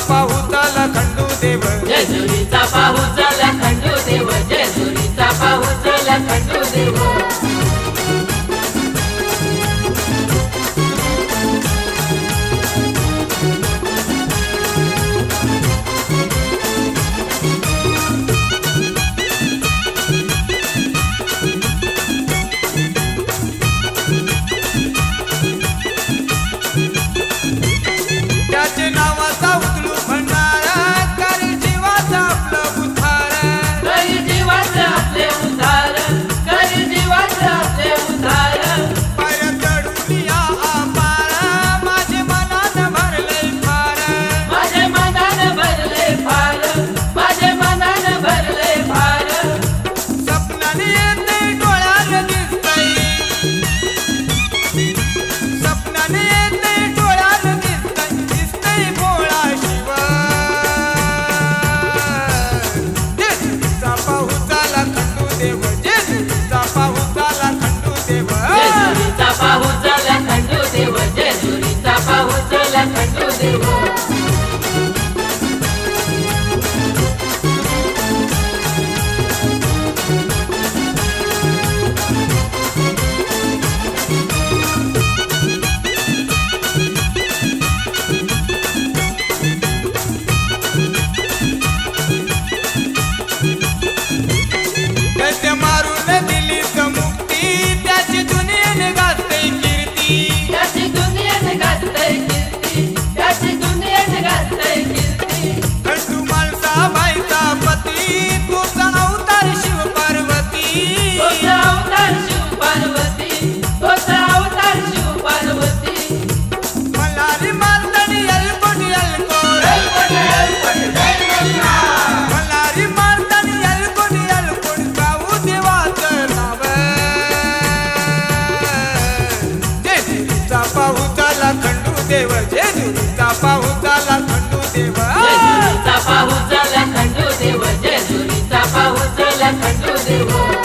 पाऊस आला खंडू देव, जेजुरीचा पाऊस आला खंडू देव, जेजुरीचा पाऊस आला खंडू देव. त्याचे नावाचा उचलू भंडारा, करी जीवाचा आपलं उद्धार. करी जीवाचे आपले उद्धार, करी जीवाचे आपले उद्धार. पाय चढून या अपार, माझे मनात भरले फार. माझे मनान भरले फार, माझे मनान भरले फार. स्वप्नाने येते डोळ्यात दिसतंय, स्वप्नाने येते डोळ्यात दिसतंय, दिसतंय भोळा शिव. जेजुरीचा पाऊस आला खंडू देव, जेजुरीचा पाऊस आला खंडू देव. जेजुरीचा पाऊस आला खंडू देव, जेजुरीचा पाऊस आला खंडू देव. त्याचे मारून दिलीच मुक्ती, त्याची दुनियेने गाजते कीर्ती. त्याची दुनियेने गाजते कीर्ती, त्याची दुनियेने गाजते कीर्ती. खंडू माणसा बाईचा पती, तुझा अवतार शिव पार्वती. तोचा अवतार शिव पार्वती, तोचा अवतार शिव पार्वती. मल्हारी मारतणी अलकोट अलकोट, मल्हारी मारतणी अलकोट अलकोट, गाऊ देवाचं नाव. जेजुरीचा पाऊस आला खंडू देव, जेजुरीचा पाऊस आला खंडू देव. जेजुरीचा पाऊस आला खंडू देव, जेजुरीचा पाऊस आला खंडू देव.